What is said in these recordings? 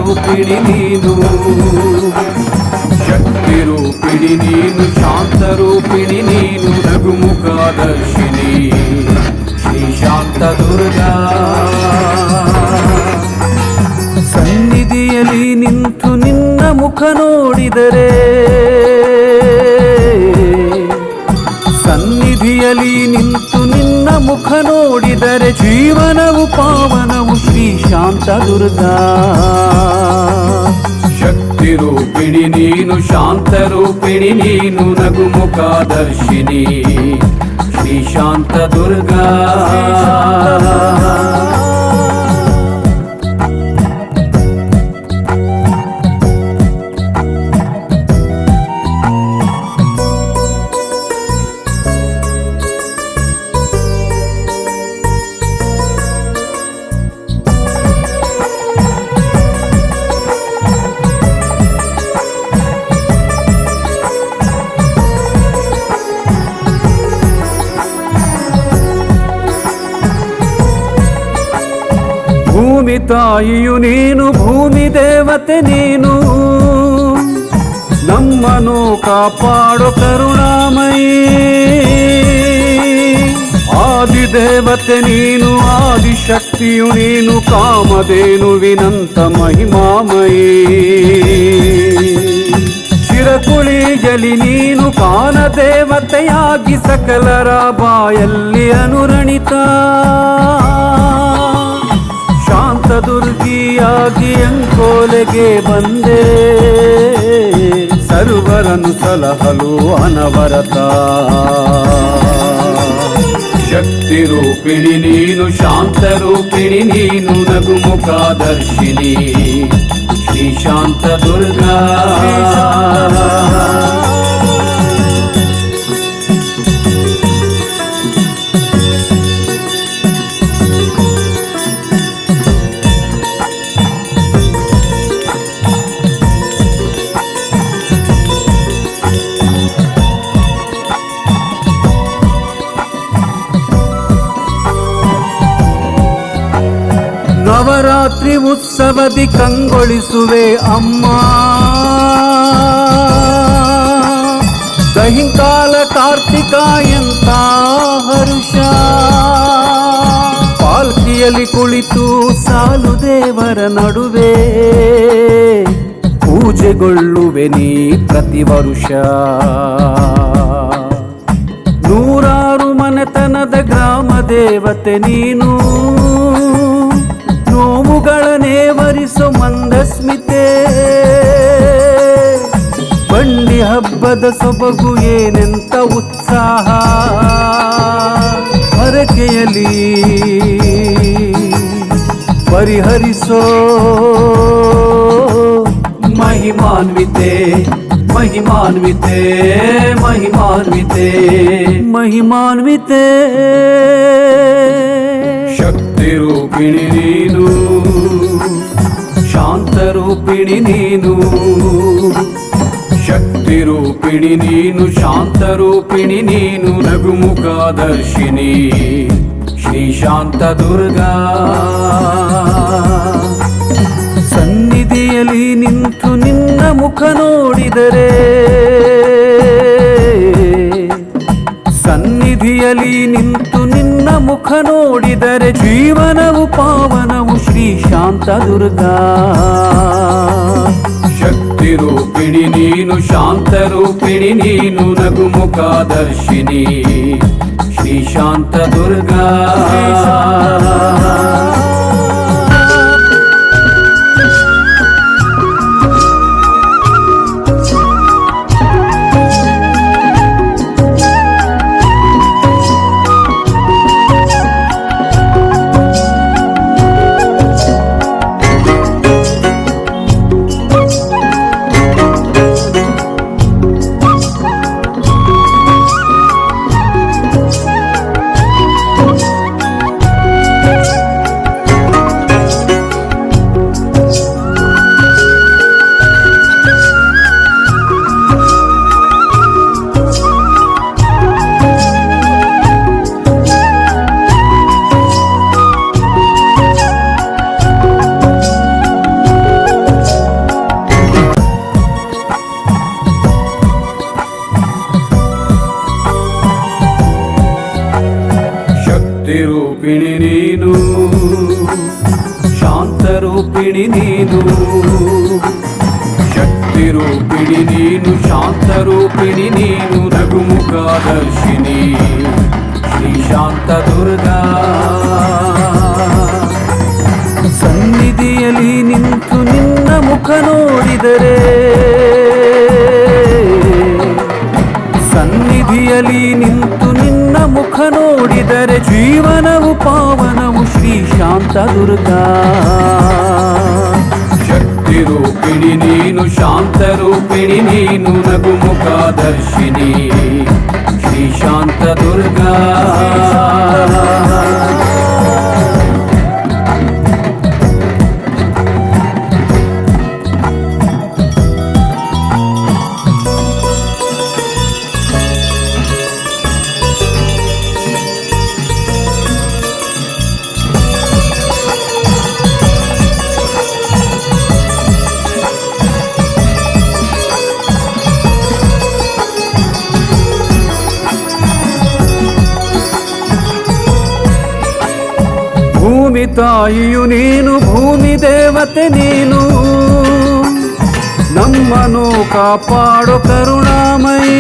ರೂಪಿಣಿ ನೀನು, ಶಕ್ತಿ ರೂಪಿಣಿ ನೀನು, ಶಾಂತ ರೂಪಿಣಿ ನೀನು, ರಘುಮುಖದರ್ಶಿನಿ ಶ್ರೀ ಶಾಂತ ದುರ್ಗಾ. ಸನ್ನಿಧಿಯಲ್ಲಿ ನಿಂತು ನಿನ್ನ ಮುಖ ನೋಡಿದರೆ, ಸನ್ನಿಧಿಯಲ್ಲಿ ನಿಂತು ನಿನ್ನ ಮುಖ ನೋಡಿದರೆ ಜೀವನವು ಪಾವನವು ಶ್ರೀ ಶಾಂತ ದುರ್ಗಾ. ಶಕ್ತಿ ರೂಪಿಣಿ ನೀನು, ಶಾಂತ ರೂಪಿಣಿ ನೀನು, ನಗುಮುಖದರ್ಶಿನಿ ಶ್ರೀ ಶಾಂತ ದುರ್ಗಾ. ಭೂಮಿ ತಾಯಿಯು ನೀನು, ಭೂಮಿ ದೇವತೆ ನೀನು, ನಮ್ಮನ್ನು ಕಾಪಾಡೋ ಕರುಣಾಮಯಿ. ಆದಿದೇವತೆ ನೀನು, ಆದಿಶಕ್ತಿಯು ನೀನು, ಕಾಮಧೇನುವಿನಂತ ಮಹಿಮಾಮಯಿ. ಚಿರಕುಳಿಯಲ್ಲಿ ನೀನು ಕಾನ ದೇವತೆಯಾಗಿ ಸಕಲರ ಬಾಯಲ್ಲಿ ಅನುರಣಿತ. ಶಾಂತ ದುರ್ಗಿಯಾಗಿ ಅಂಕೋಲೆಗೆ ಬಂದೆ, ಸರ್ವರನ್ನು ಸಲಹಲು ಅನವರತ. ಶಕ್ತಿ ರೂಪಿಣಿ ನೀನು, ಶಾಂತ ರೂಪಿಣಿ ನೀನು, ನಗುಮುಖದರ್ಶಿನಿ ಶ್ರೀ ಶಾಂತ ದುರ್ಗಾ. ನವರಾತ್ರಿ ಉತ್ಸವದಿ ಕಂಗೊಳಿಸುವೆ ಅಮ್ಮ, ದಹಿಂಕಾಲ ಕಾರ್ತಿಕ ಎಂತ ಹರುಷ. ಪಾಲ್ಕಿಯಲ್ಲಿ ಕುಳಿತು ಸಾಲು ದೇವರ ನಡುವೆ ಪೂಜೆಗೊಳ್ಳುವೆ ನೀ ಪ್ರತಿ ವರುಷ. ನೂರಾರು ಮನೆತನದ ಗ್ರಾಮ ದೇವತೆ ನೀನು, ನೋವುಗಳನ್ನೇ ವರಿಸೋ ಮಂದಸ್ಮಿತೆ. ಬಂಡಿ ಹಬ್ಬದ ಸೊಬಗು ಏನೆಂತ ಉತ್ಸಾಹ, ಹರಕೆಯಲ್ಲಿ ಪರಿಹರಿಸೋ ಮಹಿಮಾನ್ವಿತೆ, ಮಹಿಮಾನ್ವಿತೆ, ಮಹಿಮಾನ್ವಿತೆ, ಮಹಿಮಾನ್ವಿತೆ. ಶಕ್ತಿ ರೂಪಿಣಿ ನೀನು, ಶಾಂತ ರೂಪಿಣಿ ನೀನು, ಶಕ್ತಿ ರೂಪಿಣಿ ನೀನು, ಶಾಂತ ರೂಪಿಣಿ ನೀನು, ರಘುಮುಖದರ್ಶಿನಿ ಶ್ರೀ ಶಾಂತ ದುರ್ಗಾ. ಸನ್ನಿಧಿಯಲ್ಲಿ ನಿಂತು ನಿನ್ನ ಮುಖ ನೋಡಿದರೆ, ಸನ್ನಿಧಿಯಲ್ಲಿ ನಿಂತು ನಿನ್ನ ಮುಖ ನೋಡಿದರೆ ಜೀವನವು ಪಾವನವು ಶ್ರೀ ಶಾಂತ ದುರ್ಗಾ. ಶಕ್ತಿ ರೂಪಿಣಿ ನೀನು, ಶಾಂತ ರೂಪಿಣಿ ನೀನು, ನಗುಮುಖದರ್ಶಿನಿ ಶ್ರೀ ಶಾಂತ ದುರ್ಗಾ. ರೂಪಿಣಿ ನೀನು, ಶಕ್ತಿ ರೂಪಿಣಿ ನೀನು, ಶಾಂತ ರೂಪಿಣಿ ನೀನು, ನಗುಮುಖದರ್ಶಿನಿ ಶ್ರೀ ಶಾಂತ ದುರ್ಗಾ. ಸನ್ನಿಧಿಯಲ್ಲಿ ನಿಂತು ನಿನ್ನ ಮುಖ ನೋಡಿದರೆ, ಸನ್ನಿಧಿಯಲ್ಲಿ ನಿಂತು ನಿನ್ನ ಮುಖ ನೋಡಿದರೆ ಜೀವನವು ಪಾವನವು ಶ್ರೀ ಶಾಂತ ದುರ್ಗಾ. ಶಕ್ತಿ ರೂಪಿಣಿ ನೀನು, ಶಾಂತ ರೂಪಿಣಿ ನೀನು, ನಗುಮುಖದರ್ಶಿನಿ ಶ್ರೀ ಶಾಂತ ದುರ್ಗಾ. ಭೂಮಿ ತಾಯಿಯು ನೀನು, ಭೂಮಿ ದೇವತೆ ನೀನು, ನಮ್ಮನ್ನು ಕಾಪಾಡೋ ಕರುಣಾಮಯಿ.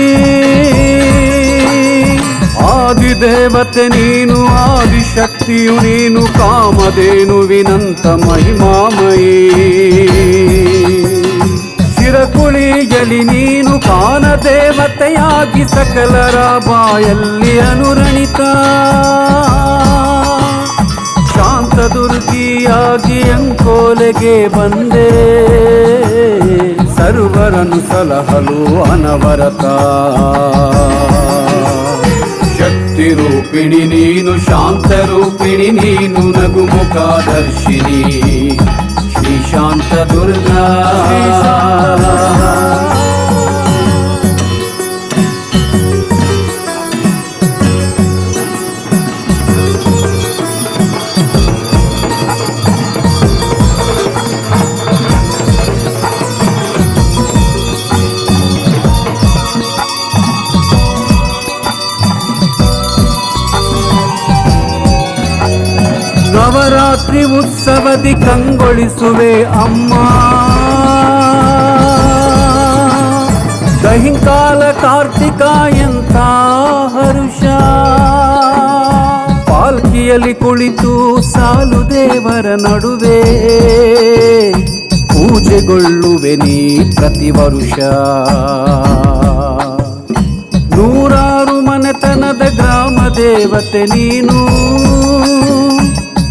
ಆದಿದೇವತೆ ನೀನು, ಆದಿಶಕ್ತಿಯು ನೀನು, ಕಾಮಧೇನುವಿನಂತ ಮಹಿಮಾಮಯಿ. ಶಿರಕುಳಿಯಲ್ಲಿ ನೀನು ಕಾನ ದೇವತೆಯಾಗಿ ಸಕಲರ ಬಾಯಲ್ಲಿ ಅನುರಣಿತ. ಶಾಂತ ದುರ್ಗಿಯಾಗಿ ಅಂಕೋಲೆಗೆ ಬಂದೆ, ಸರ್ವರನ್ನು ಸಲಹಲು ಅನವರತ. ಶಕ್ತಿ ರೂಪಿಣಿ ನೀನು, ಶಾಂತ ರೂಪಿಣಿ ನೀನು, ನಗುಮುಖದರ್ಶಿನಿ ಶ್ರೀ ಶಾಂತ ದುರ್ಗಾ. ನವರಾತ್ರಿ ಉತ್ಸವದಿ ಕಂಗೊಳಿಸುವೆ ಅಮ್ಮ, ದಹಿಂಕಾಲ ಕಾರ್ತಿಕ ಎಂಥ ಹರುಷ. ಪಾಲ್ಕಿಯಲ್ಲಿ ಕುಳಿತು ಸಾಲು ದೇವರ ನಡುವೆ ಪೂಜೆಗೊಳ್ಳುವೆ ನೀ ಪ್ರತಿ ವರುಷ. ನೂರಾರು ಮನೆತನದ ಗ್ರಾಮ ದೇವತೆ ನೀನು,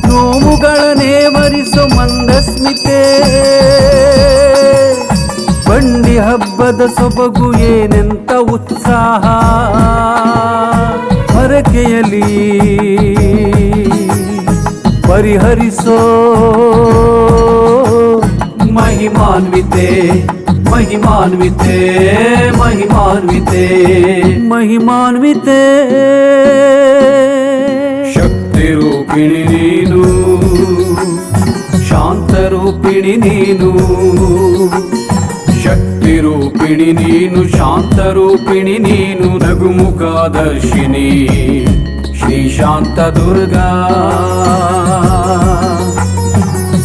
ನೋವುಗಳನ್ನೇ ವರಿಸೋ ಮಂದಸ್ಮಿತೆ. ಬಂಡಿ ಹಬ್ಬದ ಸೊಬಗು ಏನೆಂತ ಉತ್ಸಾಹ, ಹರಕೆಯಲ್ಲಿ ಪರಿಹರಿಸೋ ಮಹಿಮಾನ್ವಿತೆ, ಮಹಿಮಾನ್ವಿತೆ, ಮಹಿಮಾನ್ವಿತೆ, ಮಹಿಮಾನ್ವಿತೆ. ಶಕ್ತಿ ರೂಪಿಣಿ ನೀನು, ಶಾಂತ ರೂಪಿಣಿ ನೀನು, ಶಕ್ತಿ ರೂಪಿಣಿ ನೀನು, ಶಾಂತ ರೂಪಿಣಿ ನೀನು, ನಗುಮುಖದರ್ಶಿನಿ ಶ್ರೀ ಶಾಂತ ದುರ್ಗಾ.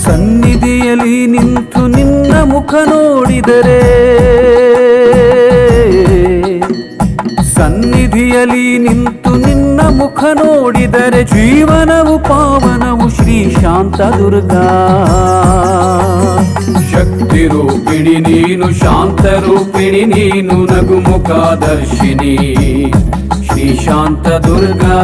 ಸನ್ನಿಧಿಯಲ್ಲಿ ನಿಂತು ನಿನ್ನ ಮುಖ ನೋಡಿದರೆ, ಸನ್ನಿಧಿಯಲ್ಲಿ ನಿಂತು ನಿನ್ನ ಮುಖ ನೋಡಿದರೆ ಜೀವನವು ಪಾವನವು ಶ್ರೀ ಶಾಂತ ದುರ್ಗಾ. ಶಕ್ತಿ ರೂಪಿಣಿ ನೀನು, ಶಾಂತ ರೂಪಿಣಿ ನೀನು, ನಗುಮುಖದರ್ಶಿನಿ ಶ್ರೀ ಶಾಂತ ದುರ್ಗಾ.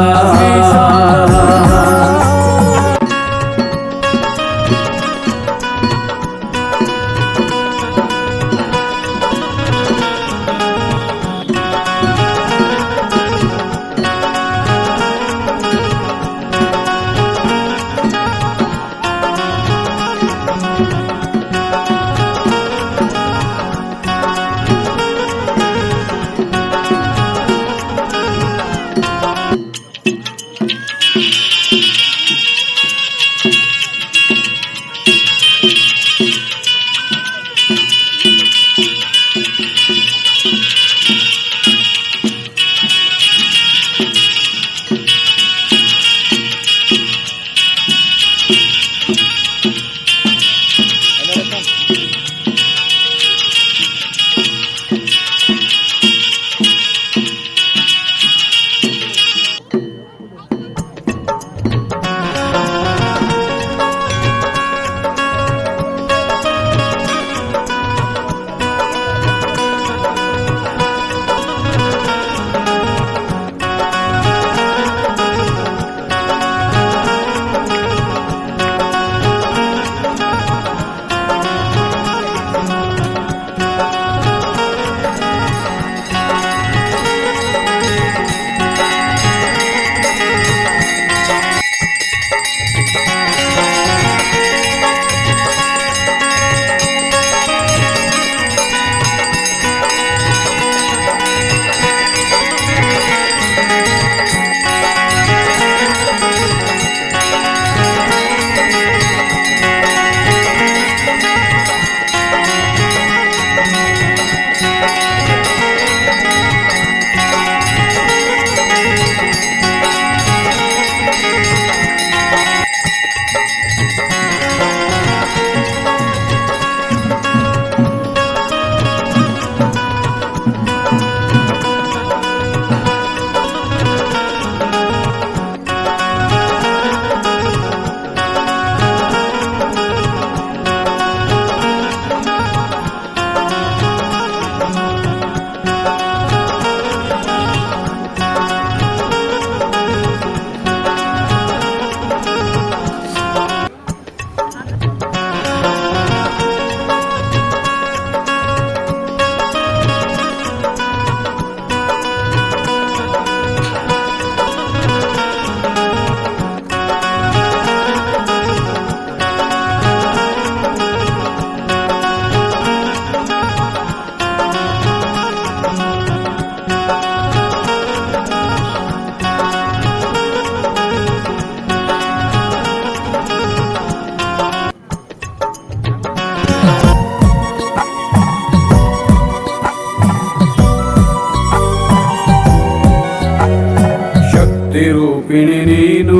ರೂಪಿಣಿ ನೀನು,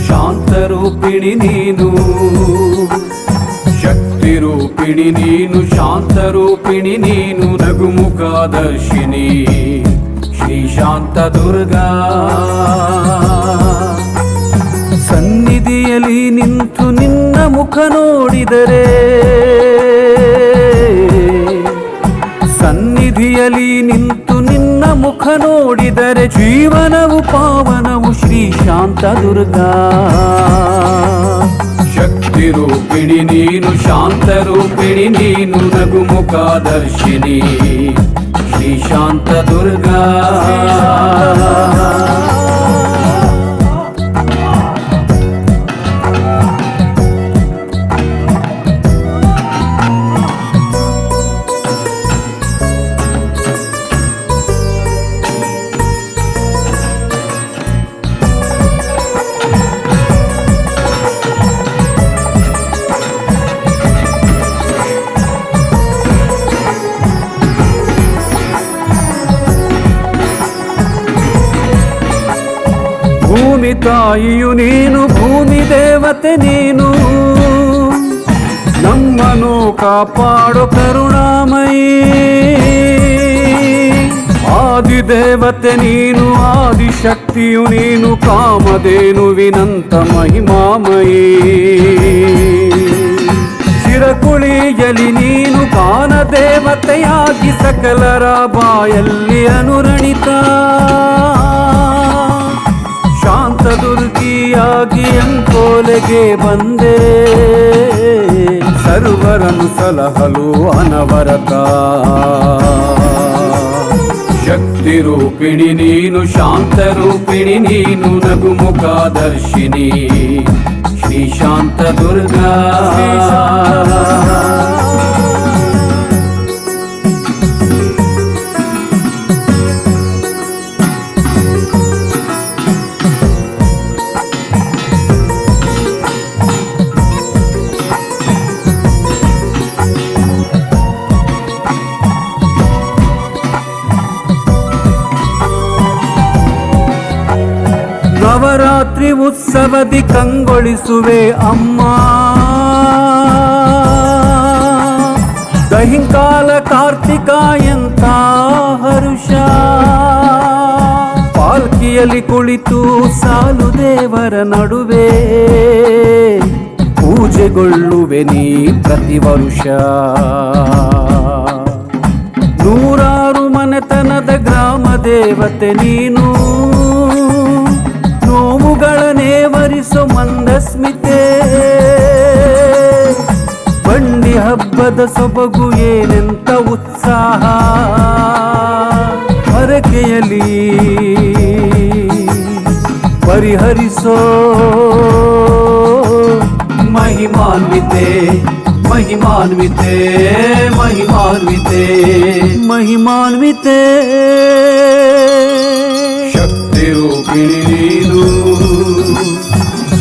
ಶಾಂತರೂಪಿಣಿ ನೀನು, ಶಕ್ತಿ ರೂಪಿಣಿ ನೀನು, ಶಾಂತರೂಪಿಣಿ ನೀನು, ನಗುಮುಖದರ್ಶಿನಿ ಶ್ರೀ ಶಾಂತ ದುರ್ಗಾ. ಸನ್ನಿಧಿಯಲ್ಲಿ ನಿಂತು ನಿನ್ನ ಮುಖ ನೋಡಿದರೆ, ಸನ್ನಿಧಿಯಲ್ಲಿ ನಿಂತು ನಿನ್ನ ಮುಖ ನೋಡಿದರೆ ಜೀವನವು ಪಾವನವು ಶ್ರೀ ಶಾಂತ ದುರ್ಗಾ. ಶಕ್ತಿ ರೂಪಿಣಿ ನೀನು, ಶಾಂತ ರೂಪಿಣಿ ನೀನು, ನಗುಮುಖದರ್ಶಿನಿ ಶ್ರೀ ಶಾಂತ ದುರ್ಗಾ. ಭೂಮಿ ತಾಯಿಯು ನೀನು, ಭೂಮಿ ದೇವತೆ ನೀನು, ನಮ್ಮನ್ನು ಕಾಪಾಡೋ ಕರುಣಾಮಯಿ. ಆದಿದೇವತೆ ನೀನು, ಆದಿಶಕ್ತಿಯು ನೀನು, ಕಾಮಧೇನುವಿನಂತ ಮಹಿಮಾಮಯಿ. ಚಿರಕುಳಿಯಲಿ ನೀನು ಗಾನ ದೇವತೆಯಾಗಿ ಸಕಲರ ಬಾಯಲ್ಲಿ ಅನುರಣಿತ. ಶಾಂತ ದುರ್ಗಿಯಾಗಿ ಅಂಕೋಲೆಗೆ ಬಂದೆ, ಸರ್ವರನ್ನು ಸಲಹಲು ಅನವರತ. ಶಕ್ತಿ ರೂಪಿಣಿ ನೀನು, ಶಾಂತ ರೂಪಿಣಿ ನೀನು, ನಗುಮುಖದರ್ಶಿನಿ ಶ್ರೀ ಶಾಂತ ದುರ್ಗಾ. ನವರಾತ್ರಿ ಉತ್ಸವದಿ ಕಂಗೊಳಿಸುವೆ ಅಮ್ಮ, ದಹಿಂಕಾಲ ಕಾರ್ತಿಕ ಎಂತ ಹರುಷ. ಪಾಲ್ಕಿಯಲ್ಲಿ ಕುಳಿತು ಸಾಲು ದೇವರ ನಡುವೆ ಪೂಜೆಗೊಳ್ಳುವೆ ನೀ ಪ್ರತಿ ವರುಷ. ನೂರಾರು ಮನೆತನದ ಗ್ರಾಮ ದೇವತೆ ನೀನು, ನೋವುಗಳನ್ನೇ ವರಿಸೋ ಮಂದಸ್ಮಿತೆ. ಬಂಡಿ ಹಬ್ಬದ ಸೊಬಗು ಏನೆಂತ ಉತ್ಸಾಹ, ಹರಕೆಯಲ್ಲಿ ಪರಿಹರಿಸೋ ಮಹಿಮಾನ್ವಿತೆ, ಮಹಿಮಾನ್ವಿತೆ, ಮಹಿಮಾನ್ವಿತೆ, ಮಹಿಮಾನ್ವಿತೆ. ಶಕ್ತಿ ರೂಪಿಣಿ ನೀನು,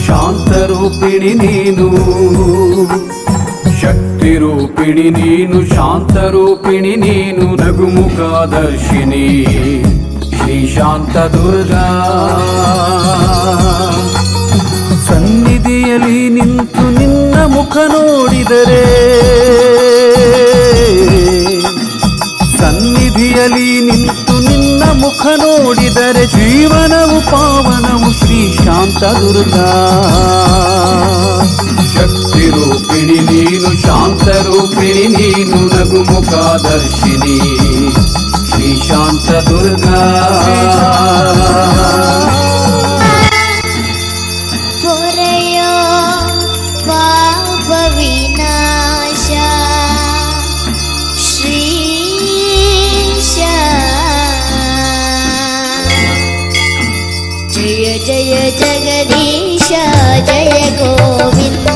ಶಾಂತ ರೂಪಿಣಿ ನೀನು, ಶಕ್ತಿ ಶಕ್ತಿ ರೂಪಿಣಿ ನೀನು, ಶಾಂತ ರೂಪಿಣಿ ನೀನು, ನಗುಮುಖದರ್ಶಿನಿ ಶ್ರೀ ಶಾಂತ ದುರ್ಗಾ. ಸನ್ನಿಧಿಯಲ್ಲಿ ನಿಂತು ನಿನ್ನ ಮುಖ ನೋಡಿದರೆ, ಸನ್ನಿಧಿಯಲ್ಲಿ ನಿಂತು ನಿನ್ನ ಮುಖ ನೋಡಿದರೆ ಜೀವನವು ಪಾವನವು ಶ್ರೀ ಶಾಂತ ದುರ್ಗಾ. ಶಕ್ತಿ ರೂಪಿಣಿ ನೀನು, ಶಾಂತ ರೂಪಿಣಿ ನೀನು, ನಗುಮುಖದರ್ಶಿನಿ ಶ್ರೀ ಶಾಂತ ದುರ್ಗಾ. ಹೊರೆಯೋ ಪಾಪ ವಿನಾಶ ಶ್ರೀಶ. ಜಯ ಜಯ ಜಗದೀಶ, ಜಯ ಗೋವಿಂದ.